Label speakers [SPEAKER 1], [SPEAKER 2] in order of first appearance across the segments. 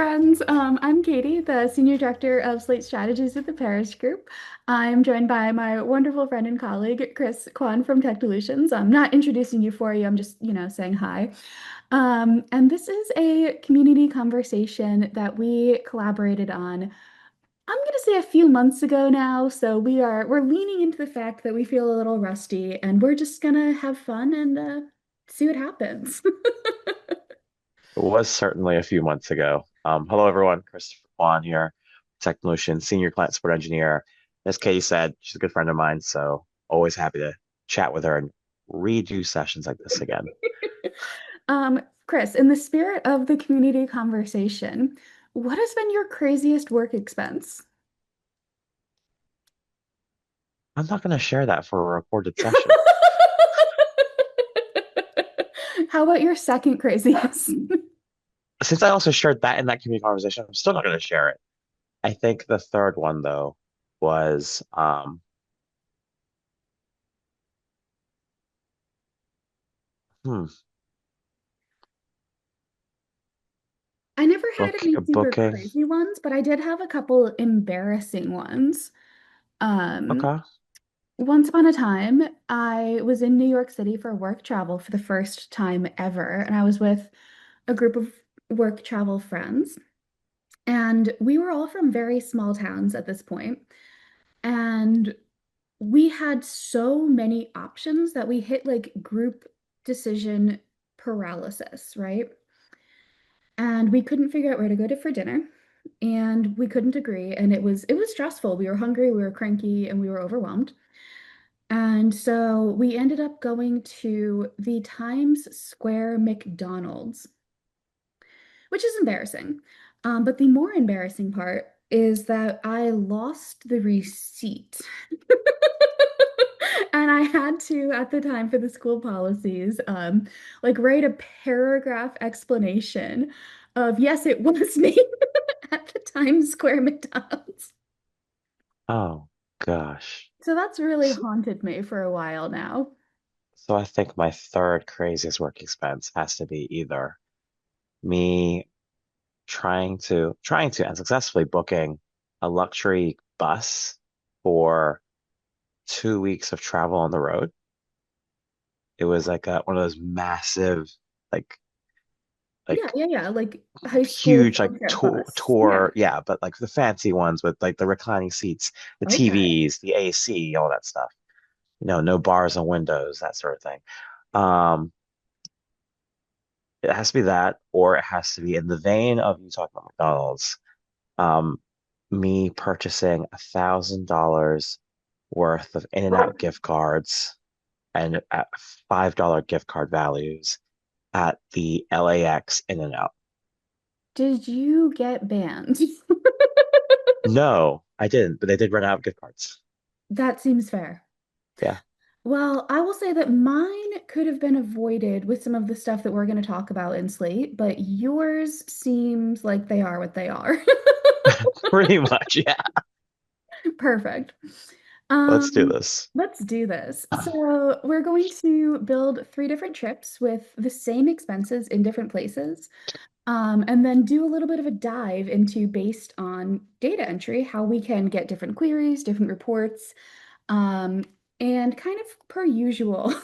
[SPEAKER 1] friends. I'm Katie, the Senior Director of Slate Strategies at the Parish Group. I'm joined by my wonderful friend and colleague, Chris Quan from Technolutions. I'm not introducing you for you, I'm just, saying hi. And this is a community conversation that we collaborated on, I'm gonna say a few months ago now. So we're leaning into the fact that we feel a little rusty and we're just gonna have fun and see what happens.
[SPEAKER 2] It was certainly a few months ago. Hello, everyone. Christopher Quan here, Technolutions, Senior Client Support Engineer. As Katie said, she's a good friend of mine, so always happy to chat with her and redo sessions like this again.
[SPEAKER 1] Chris, in the spirit of the community conversation, what has been your craziest work expense?
[SPEAKER 2] I'm not going to share that for a recorded session.
[SPEAKER 1] How about your second craziest?
[SPEAKER 2] Since I also shared that in that community conversation, I'm still not going to share it. I think the third one, though, was hmm,
[SPEAKER 1] I never had any super
[SPEAKER 2] booking.
[SPEAKER 1] crazy ones, but I did have a couple embarrassing ones. Um,
[SPEAKER 2] Okay.
[SPEAKER 1] Once upon a time, I was in New York City for work travel for the first time ever, and I was with a group of work travel friends. And we were all from very small towns at this point. And we had so many options that we hit like group decision paralysis, right? And we couldn't figure out where to go to for dinner, and we couldn't agree, and it was stressful. We were hungry, we were cranky, and we were overwhelmed. And so we ended up going to the Times Square McDonald's, which is embarrassing. But the more embarrassing part is that I lost the receipt. And I had to, at the time for the school policies, like write a paragraph explanation of, yes, it was me at the Times Square McDonald's.
[SPEAKER 2] Oh, gosh.
[SPEAKER 1] So that's really
[SPEAKER 2] So,
[SPEAKER 1] haunted me for a while now.
[SPEAKER 2] so I think my third craziest work expense has to be either me trying to and successfully booking a luxury bus for 2 weeks of travel on the road. It was like one of those massive, like
[SPEAKER 1] Yeah,
[SPEAKER 2] like
[SPEAKER 1] yeah, yeah. Like high school
[SPEAKER 2] huge like
[SPEAKER 1] field trip bus.
[SPEAKER 2] tour,
[SPEAKER 1] Yeah.
[SPEAKER 2] yeah, but like the fancy ones with like the reclining seats, the
[SPEAKER 1] Okay.
[SPEAKER 2] TVs, the AC, all that stuff. No bars and windows, that sort of thing. Um, it has to be that, or it has to be in the vein of you talking about McDonald's. Um, Me purchasing $1,000 worth of In-N-Out gift cards and at $5 gift card values at the LAX In-N-Out.
[SPEAKER 1] Did you get banned?
[SPEAKER 2] No, I didn't, but they did run out of gift cards.
[SPEAKER 1] That seems fair.
[SPEAKER 2] Yeah,
[SPEAKER 1] Well, I will say that mine could have been avoided with some of the stuff that we're going to talk about in Slate, but yours seems like they are what they are.
[SPEAKER 2] pretty much. Yeah.
[SPEAKER 1] Perfect.
[SPEAKER 2] Let's do
[SPEAKER 1] Um,
[SPEAKER 2] this.
[SPEAKER 1] let's do this. So we're going to build three different trips with the same expenses in different places, and then do a little bit of a dive into based on data entry, how we can get different queries, different reports, um, and kind of per usual.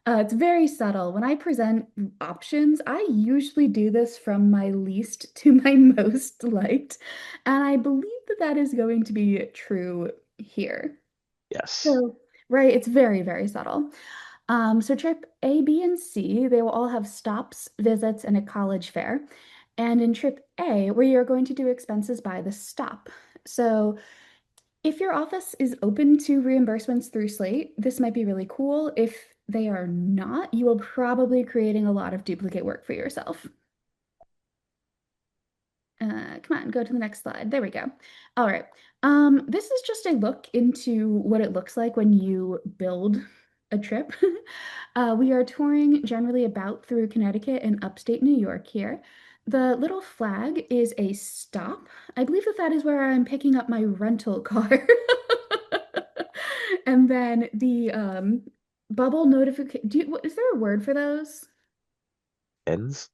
[SPEAKER 1] It's very subtle. When I present options, I usually do this from my least to my most liked, and I believe that that is going to be true here.
[SPEAKER 2] Yes.
[SPEAKER 1] So, right, it's very, very subtle. So trip A, B, and C, they will all have stops, visits, and a college fare. And in trip A, we are going to do expenses by the stop. So if your office is open to reimbursements through Slate, this might be really cool. If they are not, you will probably creating a lot of duplicate work for yourself. Come on, go to the next slide. There we go. All right. This is just a look into what it looks like when you build a trip. We are touring generally about through Connecticut and upstate New York here. The little flag is a stop. I believe that that is where I'm picking up my rental car. And then the bubble notification. Is there a word for those?
[SPEAKER 2] Ins?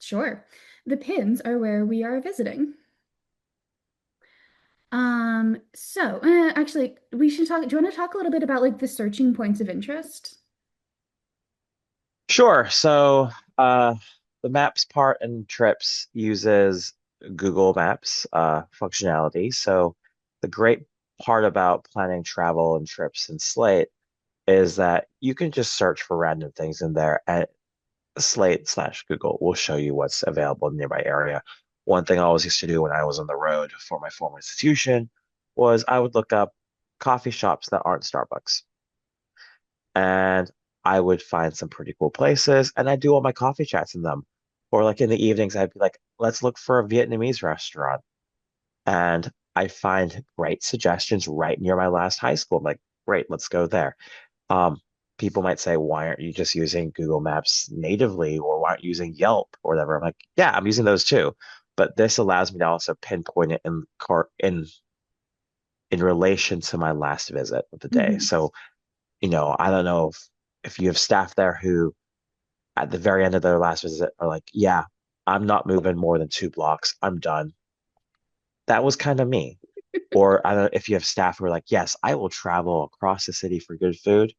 [SPEAKER 1] Sure. the pins are where we are visiting. Actually, we should talk. Do you want to talk a little bit about like the searching points of interest?
[SPEAKER 2] Sure. So the maps part and trips uses Google Maps functionality. So the great part about planning travel and trips in Slate is that you can just search for random things in there, and Slate/Google will show you what's available in the nearby area. One thing I always used to do when I was on the road for my former institution was I would look up coffee shops that aren't Starbucks. And I would find some pretty cool places and I'd do all my coffee chats in them. Or like in the evenings, I'd be like, let's look for a Vietnamese restaurant. And I find great suggestions right near my last high school. I'm like, great, let's go there. Um, People might say, why aren't you just using Google Maps natively, or why aren't you using Yelp or whatever? I'm like, yeah, I'm using those too. But this allows me to also pinpoint it in relation to my last visit of the day.
[SPEAKER 1] Mhm.
[SPEAKER 2] So, I don't know if you have staff there who at the very end of their last visit are like, yeah, I'm not moving more than 2 blocks. I'm done. That was kind of me. Or I don't know if you have staff who are like, yes, I will travel across the city for good food.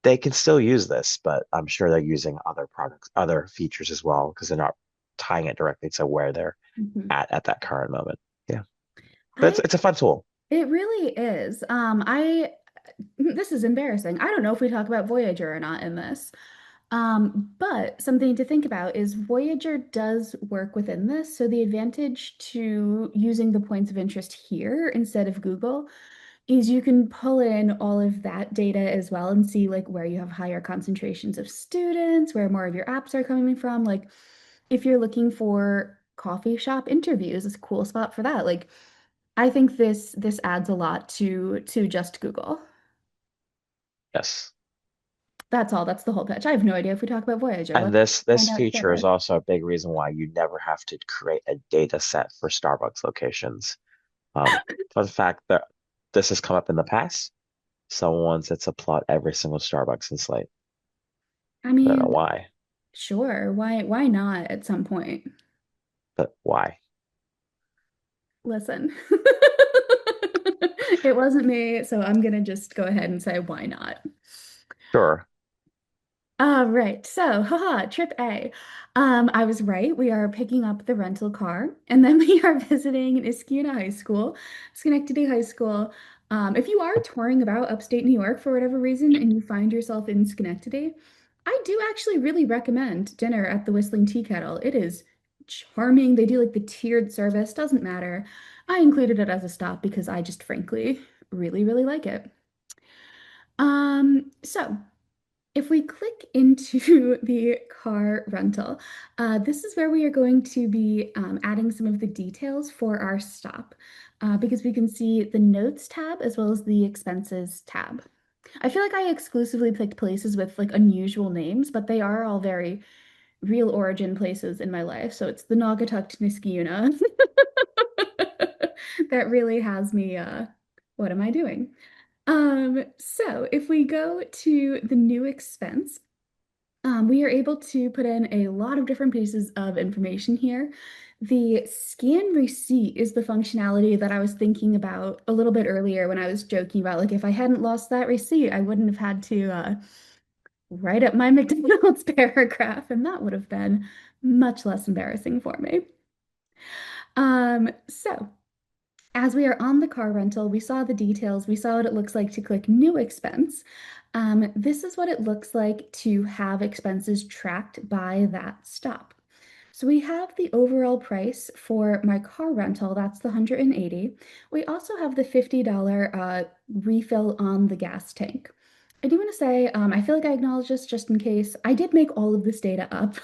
[SPEAKER 2] They can still use this, but I'm sure they're using other products, other features as well, because they're not tying it directly to where they're
[SPEAKER 1] Mhm.
[SPEAKER 2] at that current moment. Yeah. But it's
[SPEAKER 1] I
[SPEAKER 2] it's a fun tool.
[SPEAKER 1] It really is. I This is embarrassing. I don't know if we talk about Voyager or not in this. But something to think about is Voyager does work within this. So the advantage to using the points of interest here instead of Google is you can pull in all of that data as well and see like where you have higher concentrations of students, where more of your apps are coming from. Like if you're looking for coffee shop interviews, it's a cool spot for that. Like I think this adds a lot to just Google.
[SPEAKER 2] Yes.
[SPEAKER 1] That's all. That's the whole pitch. I have no idea if we talk about Voyager.
[SPEAKER 2] And
[SPEAKER 1] Let's
[SPEAKER 2] this
[SPEAKER 1] find out
[SPEAKER 2] feature is
[SPEAKER 1] together.
[SPEAKER 2] also a big reason why you never have to create a data set for Starbucks locations. Fun fact that this has come up in the past. Someone wants it to plot every single Starbucks in Slate.
[SPEAKER 1] I
[SPEAKER 2] I don't know
[SPEAKER 1] mean,
[SPEAKER 2] why,
[SPEAKER 1] sure. Why not at some point?
[SPEAKER 2] but why?
[SPEAKER 1] Listen. It wasn't me, so I'm gonna just go ahead and say why not.
[SPEAKER 2] Sure.
[SPEAKER 1] Right. So, haha, trip A. I was right. We are picking up the rental car, and then we are visiting Iskuna High School, Schenectady High School. If you are touring about upstate New York for whatever reason and you find yourself in Schenectady, I do actually really recommend dinner at the Whistling Tea Kettle. It is charming. They do like the tiered service, doesn't matter. I included it as a stop because I just frankly really, really like it. So if we click into the car rental, this is where we are going to be adding some of the details for our stop because we can see the notes tab as well as the expenses tab. I feel like I exclusively picked places with like unusual names, but they are all very real origin places in my life. So it's the Naugatuck Niskiuna that really has me, what am I doing? So if we go to the new expense, we are able to put in a lot of different pieces of information here. The scan receipt is the functionality that I was thinking about a little bit earlier when I was joking about like if I hadn't lost that receipt, I wouldn't have had to write up my McDonald's paragraph, and that would have been much less embarrassing for me. So as we are on the car rental, we saw the details. We saw what it looks like to click new expense. This is what it looks like to have expenses tracked by that stop. So we have the overall price for my car rental, that's the 180. We also have the $50 refill on the gas tank. I do want to say, I feel like I acknowledge this just in case. I did make all of this data up.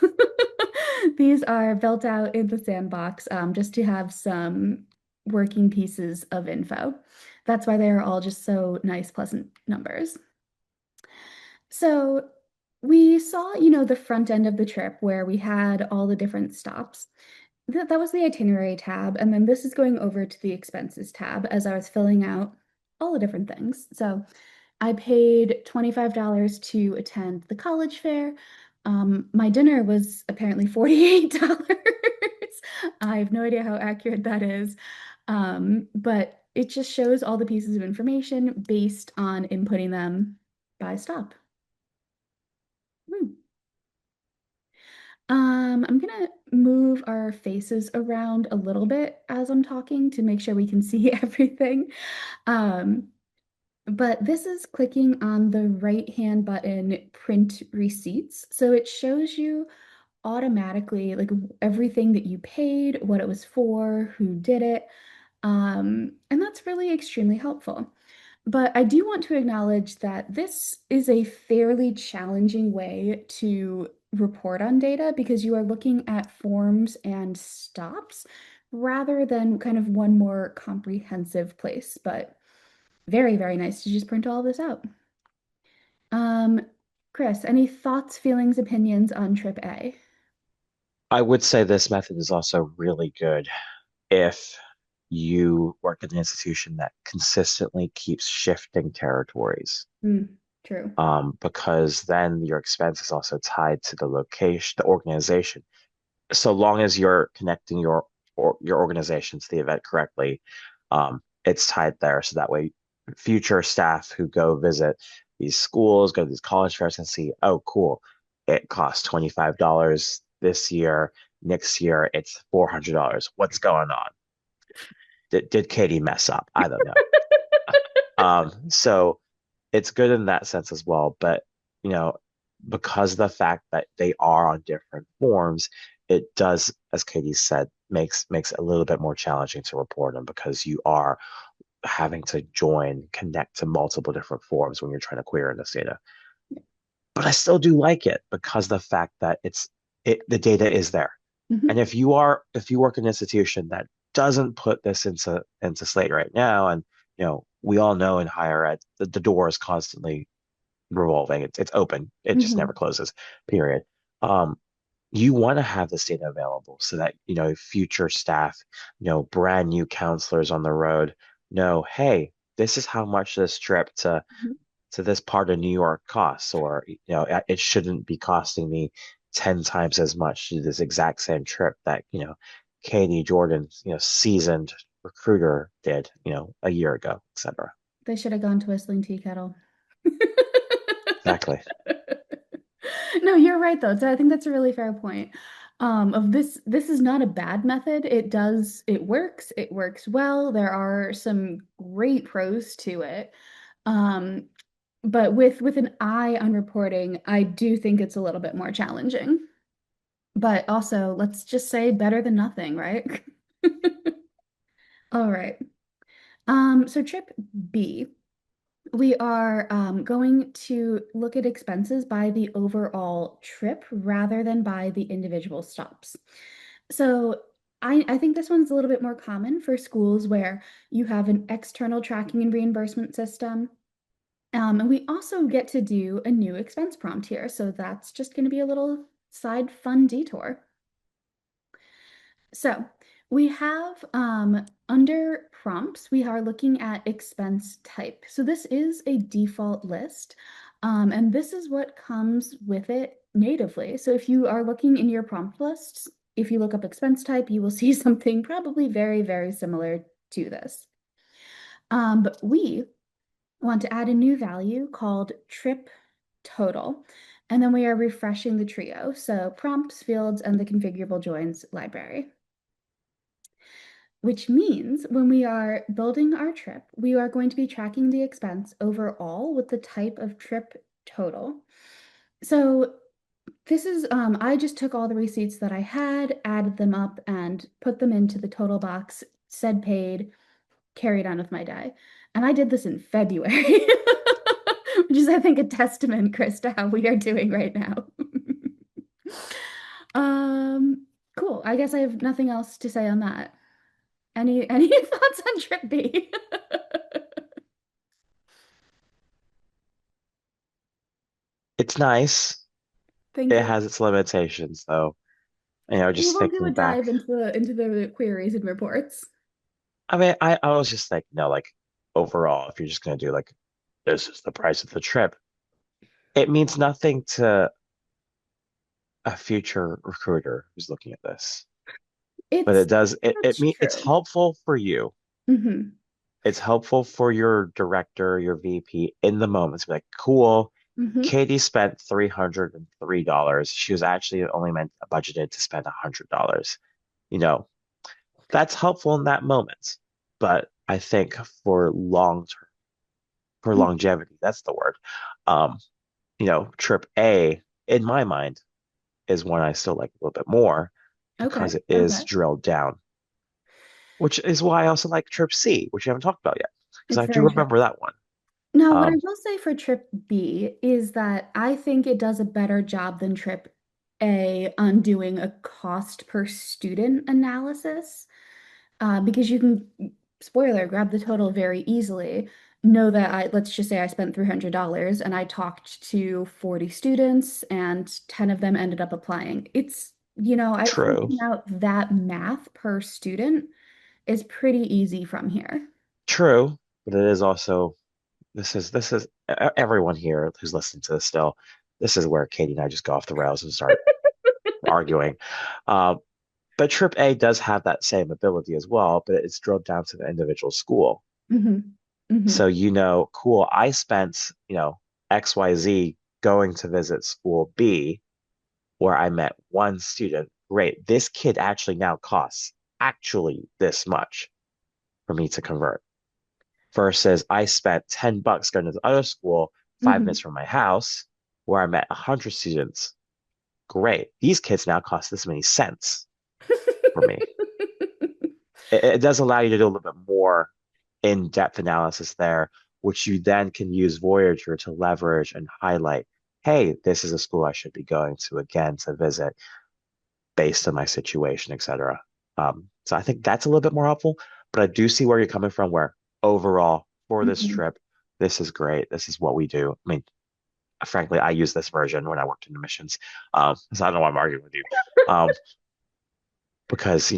[SPEAKER 1] These are built out in the sandbox just to have some working pieces of info. That's why they are all just so nice, pleasant numbers. So we saw, the front end of the trip where we had all the different stops. That was the itinerary tab, and then this is going over to the expenses tab as I was filling out all the different things. So I paid $25 to attend the college fair. My dinner was apparently $48. I have no idea how accurate that is. But it just shows all the pieces of information based on inputting them by stop. Hmm. I'm gonna move our faces around a little bit as I'm talking to make sure we can see everything. Um, but this is clicking on the right-hand button, print receipts. So it shows you automatically like everything that you paid, what it was for, who did it. And that's really extremely helpful. But I do want to acknowledge that this is a fairly challenging way to report on data because you are looking at forms and stops rather than kind of one more comprehensive place. But very, very nice to just print all this out. Um, Chris, any thoughts, feelings, opinions on trip A?
[SPEAKER 2] I would say this method is also really good if you work at an institution that consistently keeps shifting territories,
[SPEAKER 1] Mm, true.
[SPEAKER 2] because then your expense is also tied to the location, the organization. So long as you're connecting your organization to the event correctly, it's tied there. So that way, future staff who go visit these schools, go to these college fairs, and see, oh, cool, it costs $25 this year. Next year, it's $400. What's going on? Did Katie mess up? I don't know. So it's good in that sense as well. But, you know, because of the fact that they are on different forms, it does, as Katie said, makes it a little bit more challenging to report them because you are having to connect to multiple different forms when you're trying to query this data. But I still do like it because the fact that the data is there. And
[SPEAKER 1] Mhm,
[SPEAKER 2] if you work in an institution that doesn't put this into Slate right now, and we all know in higher ed the door is constantly revolving. It's open. It just never
[SPEAKER 1] mhm,
[SPEAKER 2] closes, period. Um, you want to have this data available so that, future staff, brand new counselors on the road know, hey, this is how much this trip
[SPEAKER 1] mhm.
[SPEAKER 2] to this part of New York costs, or, it shouldn't be costing me 10 times as much to this exact same trip that, Katie Jordan, seasoned recruiter did, a year ago, et cetera.
[SPEAKER 1] They should have gone to Whistling Tea Kettle.
[SPEAKER 2] Exactly.
[SPEAKER 1] No, you're right though. So I think that's a really fair point. Of this is not a bad method. It works well. There are some great pros to it. Um, but with an eye on reporting, I do think it's a little bit more challenging. But also, let's just say better than nothing, right? All right. So trip B. We are going to look at expenses by the overall trip rather than by the individual stops. So I think this one's a little bit more common for schools where you have an external tracking and reimbursement system. And we also get to do a new expense prompt here. So that's just going to be a little side fun detour. So we have under prompts, we are looking at expense type. So this is a default list, and this is what comes with it natively. So if you are looking in your prompt lists, if you look up expense type, you will see something probably very, very similar to this. But we want to add a new value called trip total. And then we are refreshing the trio. So prompts, fields, and the configurable joins library. Which means when we are building our trip, we are going to be tracking the expense overall with the type of trip total. So this is, I just took all the receipts that I had, added them up, and put them into the total box, said paid, carried on with my day. And I did this in February, which is, I think, a testament, Chris, to how we are doing right now. Um, cool. I guess I have nothing else to say on that. Any thoughts on Trip B?
[SPEAKER 2] It's nice.
[SPEAKER 1] Thank
[SPEAKER 2] It
[SPEAKER 1] you.
[SPEAKER 2] has its limitations, though.
[SPEAKER 1] We
[SPEAKER 2] Just
[SPEAKER 1] will do a
[SPEAKER 2] thinking
[SPEAKER 1] dive
[SPEAKER 2] back.
[SPEAKER 1] into the queries and reports.
[SPEAKER 2] I mean, I was just thinking, like overall, if you're just gonna do like this is the price of the trip, it means nothing to a future recruiter who's looking at this. But
[SPEAKER 1] It's that's
[SPEAKER 2] it's
[SPEAKER 1] true.
[SPEAKER 2] helpful for you.
[SPEAKER 1] Hmm.
[SPEAKER 2] It's helpful for your director, your VP in the moment to be like, cool.
[SPEAKER 1] Hmm.
[SPEAKER 2] Katie spent $303. She was actually only meant budgeted to spend $100. You know, that's helpful in that moment. But I think for long term, for longevity, that's the word. Um, trip A in my mind is one I still like a little bit more
[SPEAKER 1] Okay.
[SPEAKER 2] because it is
[SPEAKER 1] Okay.
[SPEAKER 2] drilled down, which is why I also like trip C, which we haven't talked about yet, because
[SPEAKER 1] It's
[SPEAKER 2] I do
[SPEAKER 1] very true.
[SPEAKER 2] remember that one.
[SPEAKER 1] Now, what I
[SPEAKER 2] Um,
[SPEAKER 1] will say for trip B is that I think it does a better job than trip A on doing a cost per student analysis, because you can, spoiler, grab the total very easily. Know that let's just say I spent $300 and I talked to 40 students and 10 of them ended up applying.
[SPEAKER 2] true,
[SPEAKER 1] Figuring out that math per student is pretty easy from here.
[SPEAKER 2] true, but it is also this is everyone here who's listening to this still. This is where Katie and I just go off the rails and start arguing. Um, but Trip A does have that same ability as well, but it's drilled down to the individual school.
[SPEAKER 1] Hmm. Hmm.
[SPEAKER 2] So cool, I spent, XYZ going to visit school B where I met one student. Great. This kid actually now costs actually this much for me to convert versus I spent $10 going to the other school 5 minutes
[SPEAKER 1] Hmm.
[SPEAKER 2] from my house where I met 100 students. Great. These kids now cost this many cents for me. It does allow you to do a little bit more in-depth analysis there, which you then can use Voyager to leverage and highlight, hey, this is a school I should be going to again to visit based on my situation, etc. So I think that's a little bit more helpful, but I do see where you're coming from, where overall for this
[SPEAKER 1] Hmm.
[SPEAKER 2] trip, this is great. This is what we do. I mean, frankly, I use this version when I worked in admissions. So I don't know why I'm arguing with you. Um, because,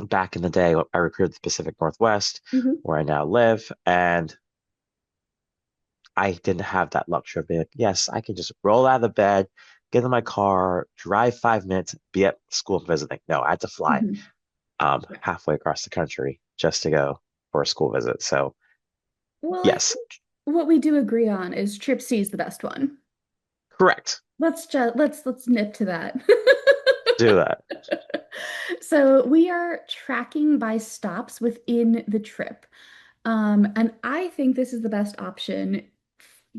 [SPEAKER 2] back in the day, I recruited the Pacific Northwest,
[SPEAKER 1] Hmm.
[SPEAKER 2] where I now live, and I didn't have that luxury of being like, yes, I can just roll out of the bed, get in my car, drive 5 minutes, be at school visiting. No, I had to fly
[SPEAKER 1] Hmm.
[SPEAKER 2] halfway across the country just to go for a school visit. So
[SPEAKER 1] Well, I
[SPEAKER 2] yes,
[SPEAKER 1] think what we do agree on is trip C is the best one.
[SPEAKER 2] correct.
[SPEAKER 1] Let's nip to that.
[SPEAKER 2] Do that.
[SPEAKER 1] So we are tracking by stops within the trip. And I think this is the best option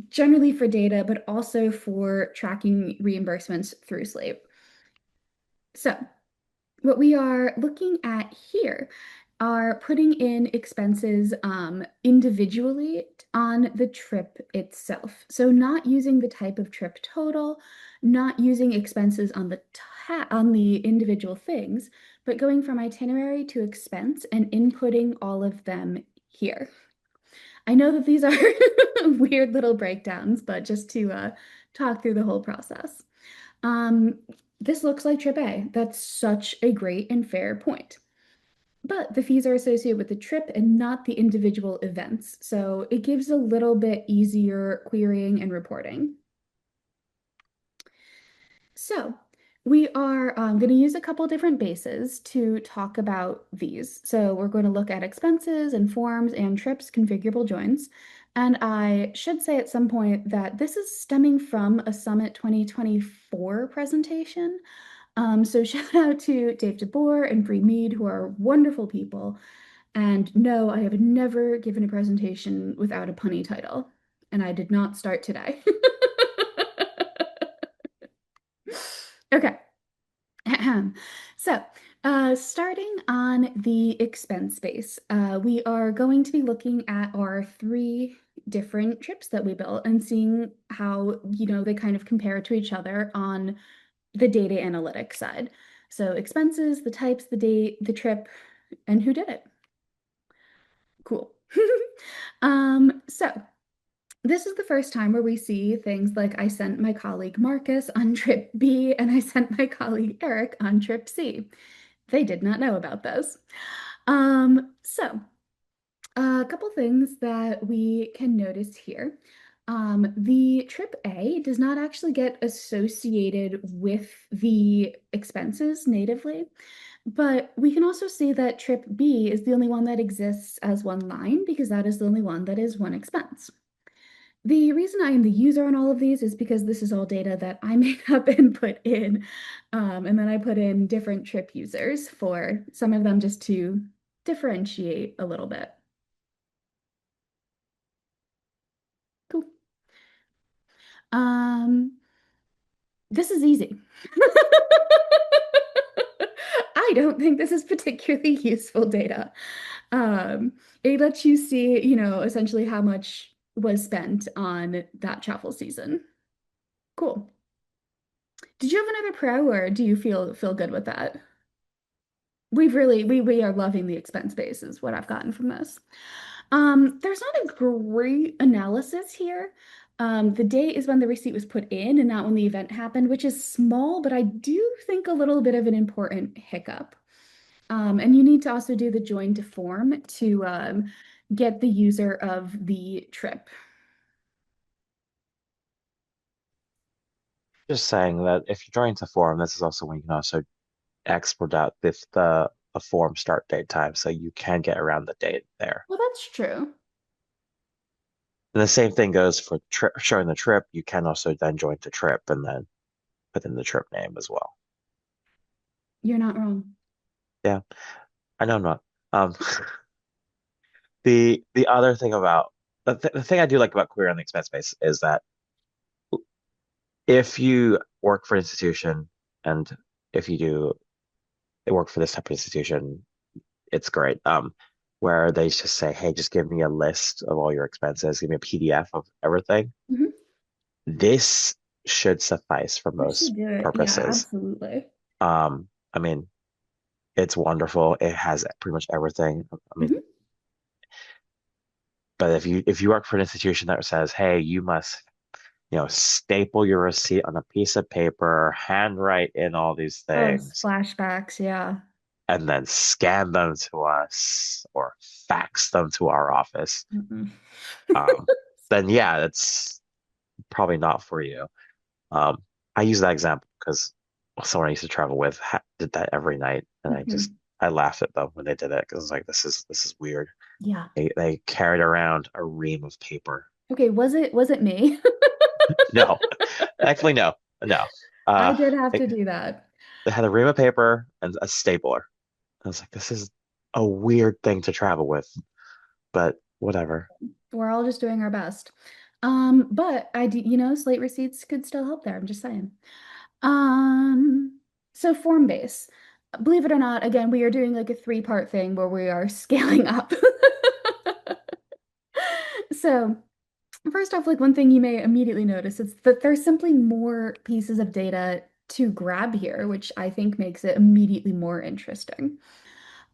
[SPEAKER 1] generally for data, but also for tracking reimbursements through Slate. So what we are looking at here are putting in expenses individually on the trip itself. So not using the type of trip total, not using expenses on on the individual things, but going from itinerary to expense and inputting all of them here. I know that these are weird little breakdowns, but just to talk through the whole process. Um, this looks like trip A. That's such a great and fair point. But the fees are associated with the trip and not the individual events, so it gives a little bit easier querying and reporting. So we are going to use a couple different bases to talk about these. So we're going to look at expenses and forms and trips configurable joins. And I should say at some point that this is stemming from a Summit 2024 presentation. So shout out to Dave DeBoer and Bree Mead, who are wonderful people. And no, I have never given a presentation without a punny title, and I did not start today. Okay. So, starting on the expense base, we are going to be looking at our three different trips that we built and seeing how, they kind of compare to each other on the data analytics side. So, expenses, the types, the date, the trip, and who did it. Cool. So this is the first time where we see things like I sent my colleague Marcus on trip B and I sent my colleague Eric on trip C. They did not know about this. So a couple things that we can notice here. The trip A does not actually get associated with the expenses natively, but we can also see that trip B is the only one that exists as one line because that is the only one that is one expense. The reason I am the user on all of these is because this is all data that I made up and put in. And then I put in different trip users for some of them just to differentiate a little bit. Cool. Um, this is easy. I don't think this is particularly useful data. Um, it lets you see, essentially how much was spent on that travel season. Cool. Did you have another pro, or do you feel good with that? We are loving the expense base is what I've gotten from this. There's not a great analysis here. The date is when the receipt was put in and not when the event happened, which is small, but I do think a little bit of an important hiccup. And you need to also do the join to form to get the user of the trip.
[SPEAKER 2] Just saying that if you're joining to form, this is also when you can also export out if the a form start date time, so you can get around the date there.
[SPEAKER 1] Well, that's true.
[SPEAKER 2] And the same thing goes for trip, showing the trip. You can also then join the trip and then put in the trip name as well.
[SPEAKER 1] You're not wrong.
[SPEAKER 2] Yeah, I know I'm not. Um, the other thing about the thing I do like about query on the expense base is that if you work for an institution and if you do work for this type of institution, it's great. Where they just say, hey, just give me a list of all your expenses, give me a PDF of everything.
[SPEAKER 1] Mhm.
[SPEAKER 2] This should suffice for
[SPEAKER 1] That should
[SPEAKER 2] most
[SPEAKER 1] do it. Yeah,
[SPEAKER 2] purposes.
[SPEAKER 1] absolutely.
[SPEAKER 2] I mean, it's wonderful. It has pretty much everything. I mean,
[SPEAKER 1] Mhm.
[SPEAKER 2] but if you work for an institution that says, hey, you must, staple your receipt on a piece of paper, handwrite in all these
[SPEAKER 1] Oh,
[SPEAKER 2] things,
[SPEAKER 1] flashbacks, yeah.
[SPEAKER 2] and then scan them to us or fax them to our office,
[SPEAKER 1] Mm-mm.
[SPEAKER 2] um, then yeah, that's probably not for you. Um, I use that example because someone I used to travel with did that every night, and
[SPEAKER 1] Mhm.
[SPEAKER 2] I laughed at them when they did it because I was like, this is weird.
[SPEAKER 1] Yeah.
[SPEAKER 2] They carried around a ream of paper.
[SPEAKER 1] Okay, was it me?
[SPEAKER 2] No, thankfully, no, no.
[SPEAKER 1] I
[SPEAKER 2] Uh,
[SPEAKER 1] did have
[SPEAKER 2] they,
[SPEAKER 1] to do that.
[SPEAKER 2] they had a ream of paper and a stapler. I was like, this is a weird thing to travel with, but whatever.
[SPEAKER 1] We're all just doing our best. But I do, slate receipts could still help there. I'm just saying. Um, so form base. Believe it or not, again, we are doing like a three-part thing where we are scaling up. So first off, like one thing you may immediately notice is that there's simply more pieces of data to grab here, which I think makes it immediately more interesting.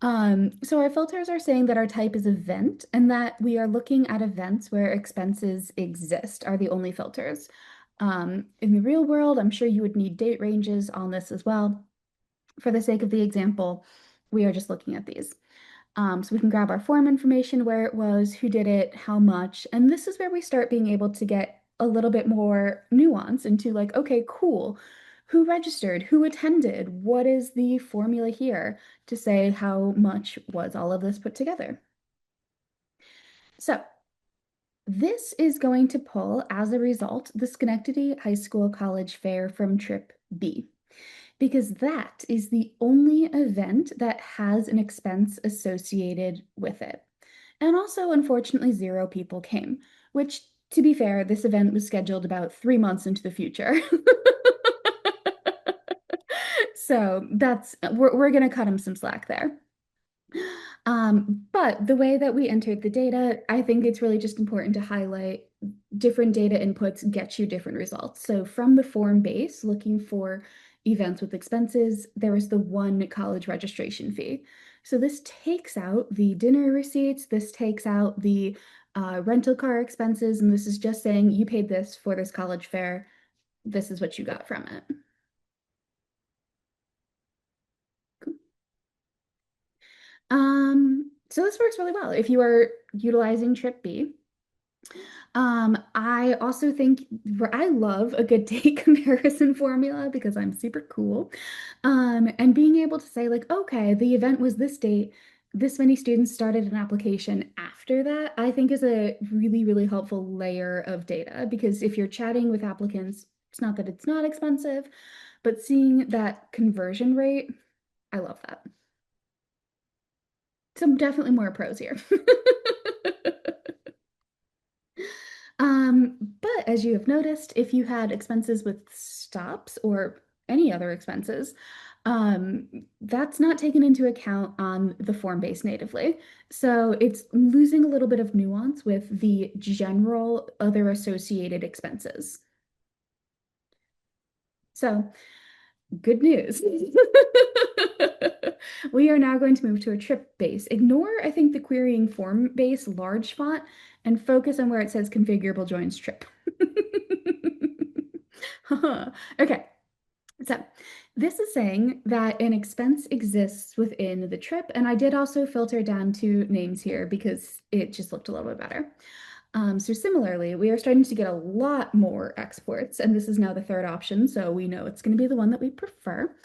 [SPEAKER 1] So our filters are saying that our type is event and that we are looking at events where expenses exist are the only filters. In the real world, I'm sure you would need date ranges on this as well. For the sake of the example, we are just looking at these. So we can grab our form information, where it was, who did it, how much, and this is where we start being able to get a little bit more nuance into like, okay, cool. Who registered? Who attended? What is the formula here to say how much was all of this put together? So this is going to pull, as a result, the Schenectady High School College fare from trip B, because that is the only event that has an expense associated with it. And also, unfortunately, zero people came, which, to be fair, this event was scheduled about 3 months into the future. So we're gonna cut him some slack there. But the way that we entered the data, I think it's really just important to highlight different data inputs get you different results. So from the form base, looking for events with expenses, there is the one college registration fee. So this takes out the dinner receipts, this takes out the rental car expenses, and this is just saying you paid this for this college fare. This is what you got from it. So this works really well. If you are utilizing Trip B, I also think I love a good date comparison formula because I'm super cool. And being able to say like, okay, the event was this date, this many students started an application after that, I think is a really, really helpful layer of data because if you're chatting with applicants, it's not that it's not expensive, but seeing that conversion rate, I love that. Some definitely more pros here. But as you have noticed, if you had expenses with stops or any other expenses, um, that's not taken into account on the form base natively. So it's losing a little bit of nuance with the general other associated expenses. So good news. We are now going to move to a trip base. Ignore, I think, the querying form base large font and focus on where it says configurable joins trip. Okay, so this is saying that an expense exists within the trip, and I did also filter down to names here because it just looked a little bit better. So similarly, we are starting to get a lot more exports, and this is now the third option, so we know it's going to be the one that we prefer.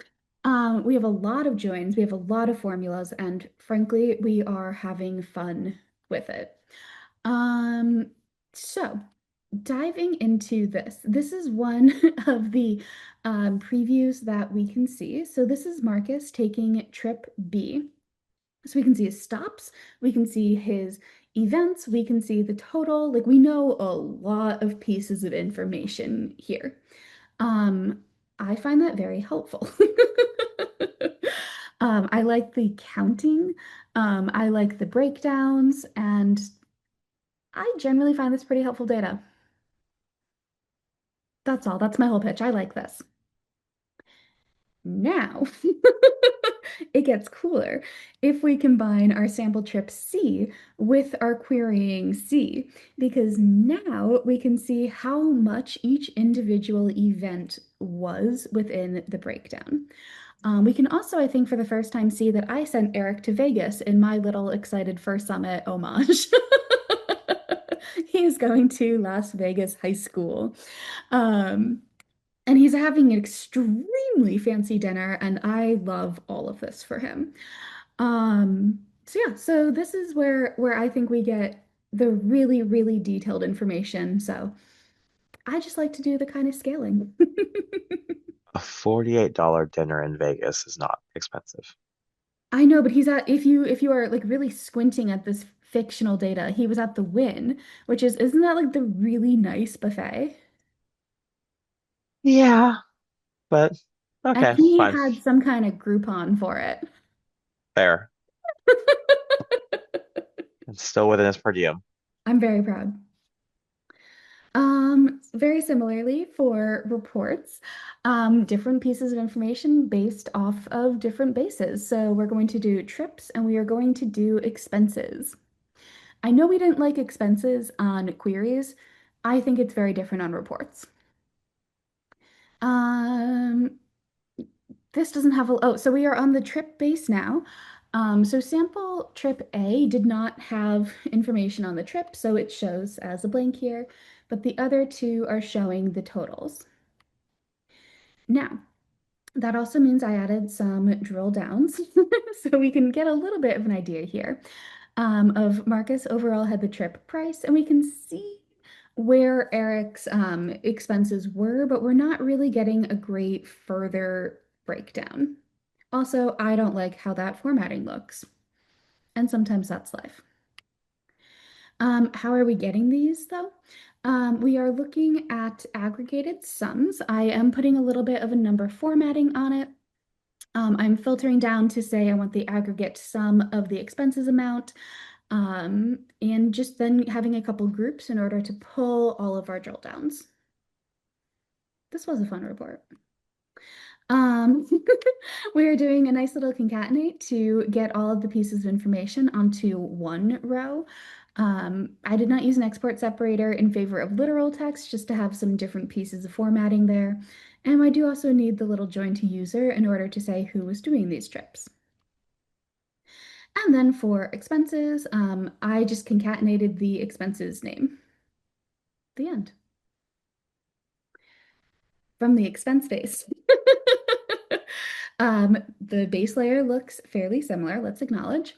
[SPEAKER 1] We have a lot of joins, we have a lot of formulas, and frankly, we are having fun with it. Um, so diving into this, this is one of the previews that we can see. So this is Marcus taking trip B. So we can see his stops, we can see his events, we can see the total. Like we know a lot of pieces of information here. Um, I find that very helpful. I like the counting. I like the breakdowns, and I generally find this pretty helpful data. That's all. That's my whole pitch. I like this. Now, it gets cooler if we combine our sample trip C with our querying C, because now we can see how much each individual event was within the breakdown. We can also, I think, for the first time see that I sent Eric to Vegas in my little excited for summit homage. He is going to Las Vegas High School. Um, and he's having an extremely fancy dinner, and I love all of this for him. So yeah, so this is where I think we get the really, really detailed information. So I just like to do the kind of scaling.
[SPEAKER 2] A $48 dinner in Vegas is not expensive.
[SPEAKER 1] I know, but he's at if you are like really squinting at this fictional data, he was at the Win, which is isn't that like the really nice buffet?
[SPEAKER 2] Yeah, but
[SPEAKER 1] And
[SPEAKER 2] okay,
[SPEAKER 1] he
[SPEAKER 2] fine.
[SPEAKER 1] had some kind of Groupon for it.
[SPEAKER 2] Fair. It's still within his per diem.
[SPEAKER 1] I'm very proud. Very similarly for reports, different pieces of information based off of different bases. So we're going to do trips and we are going to do expenses. I know we didn't like expenses on queries. I think it's very different on reports. Um, this doesn't have a, oh, so we are on the trip base now. So sample trip A did not have information on the trip, so it shows as a blank here, but the other two are showing the totals. Now, that also means I added some drill downs so we can get a little bit of an idea here of Marcus overall had the trip price, and we can see where Eric's expenses were, but we're not really getting a great further breakdown. Also, I don't like how that formatting looks, and sometimes that's life. How are we getting these though? We are looking at aggregated sums. I am putting a little bit of a number formatting on it. I'm filtering down to say I want the aggregate sum of the expenses amount, and just then having a couple groups in order to pull all of our drill downs. This was a fun report. Um, we are doing a nice little concatenate to get all of the pieces of information onto one row. I did not use an export separator in favor of literal text just to have some different pieces of formatting there. And I do also need the little join to user in order to say who was doing these trips. And then for expenses, I just concatenated the expenses name. the end. From the expense base. The base layer looks fairly similar, let's acknowledge.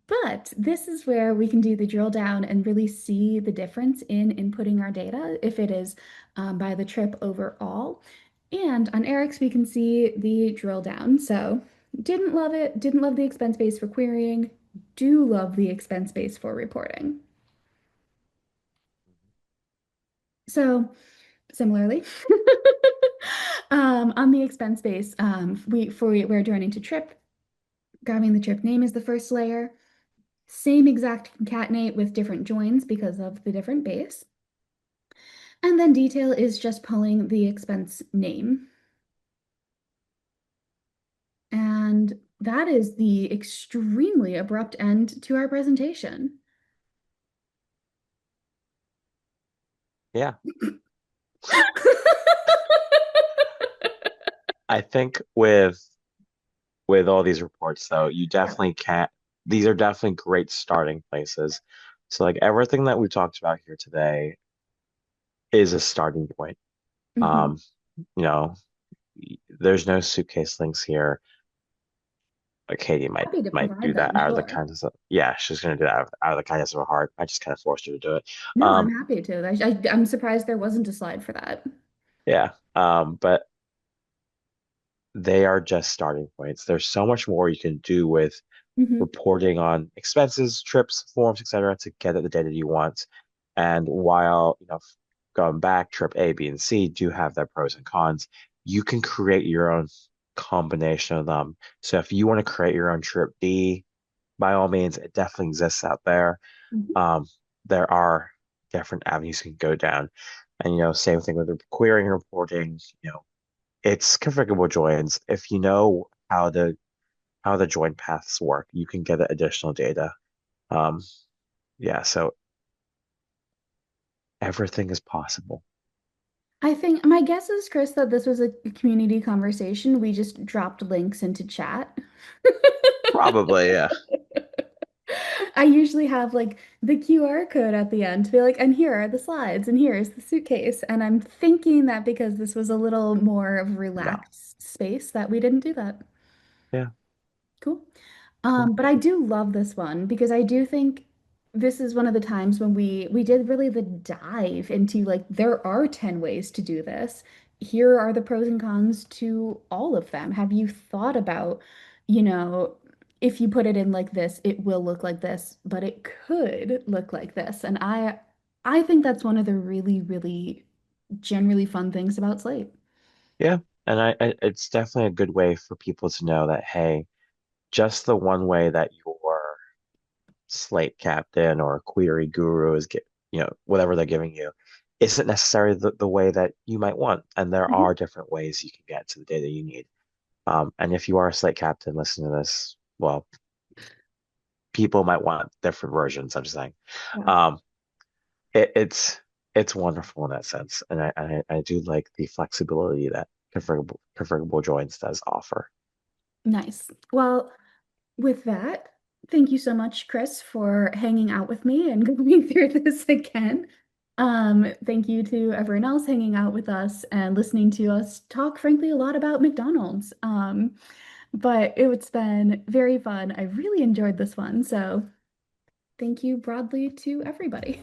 [SPEAKER 1] But this is where we can do the drill down and really see the difference in inputting our data, if it is by the trip overall. And on Eric's, we can see the drill down. So didn't love it, didn't love the expense base for querying, do love the expense base for reporting. So similarly, on the expense base, we're joining to trip, grabbing the trip name is the first layer. Same exact concatenate with different joins because of the different base. And then detail is just pulling the expense name. And that is the extremely abrupt end to our presentation.
[SPEAKER 2] Yeah. I think with all these reports though, you definitely can't these are definitely great starting places. So like everything that we talked about here today is a starting point.
[SPEAKER 1] Mhm.
[SPEAKER 2] Um, you know, there's no suitcase links here. Katie might
[SPEAKER 1] Happy to
[SPEAKER 2] might do
[SPEAKER 1] provide
[SPEAKER 2] that
[SPEAKER 1] them,
[SPEAKER 2] out of the
[SPEAKER 1] sure.
[SPEAKER 2] kindness of yeah, she's gonna do that out of the kindness of her heart. I just kind of forced her to do it.
[SPEAKER 1] No, I'm
[SPEAKER 2] Um,
[SPEAKER 1] happy to. I'm surprised there wasn't a slide for that.
[SPEAKER 2] yeah. But they are just starting points. There's so much more you can do with
[SPEAKER 1] Mhm.
[SPEAKER 2] reporting on expenses, trips, forms, etc., to get at the data you want. And while, going back, trip A, B, and C do have their pros and cons, you can create your own combination of them. So if you want to create your own trip D, by all means, it definitely exists out there.
[SPEAKER 1] Mhm.
[SPEAKER 2] Um, there are different avenues you can go down. And, same thing with the querying and reporting, it's configurable joins. If you know how the join paths work, you can get additional data. Um, yeah, so everything is possible.
[SPEAKER 1] I think my guess is, Chris, that this was a community conversation. We just dropped links into chat.
[SPEAKER 2] Probably, yeah.
[SPEAKER 1] I usually have like the QR code at the end to be like, and here are the slides, and here is the suitcase. And I'm thinking that because this was a little more of
[SPEAKER 2] No.
[SPEAKER 1] relaxed space, that we didn't do that.
[SPEAKER 2] Yeah,
[SPEAKER 1] Cool.
[SPEAKER 2] cool.
[SPEAKER 1] But I do love this one because I do think this is one of the times when we did really the dive into like there are 10 ways to do this. Here are the pros and cons to all of them. Have you thought about, you know, if you put it in like this, it will look like this, but it could look like this. And I think that's one of the really, really generally fun things about Slate.
[SPEAKER 2] Yeah, and it's definitely a good way for people to know that, hey, just the one way that your Slate captain or query guru is whatever they're giving you isn't necessarily the way that you might want. And there are
[SPEAKER 1] Mhm.
[SPEAKER 2] different ways you can get to the data you need. And if you are a Slate captain, listen to this. Well, people might want different versions, I'm just saying.
[SPEAKER 1] Yeah.
[SPEAKER 2] Um, it's wonderful in that sense, and I do like the flexibility that configurable joins does offer.
[SPEAKER 1] Nice. Well, with that, thank you so much, Chris, for hanging out with me and going through this again. Thank you to everyone else hanging out with us and listening to us talk, frankly, a lot about McDonald's. But it's been very fun. I really enjoyed this one. So thank you broadly to everybody.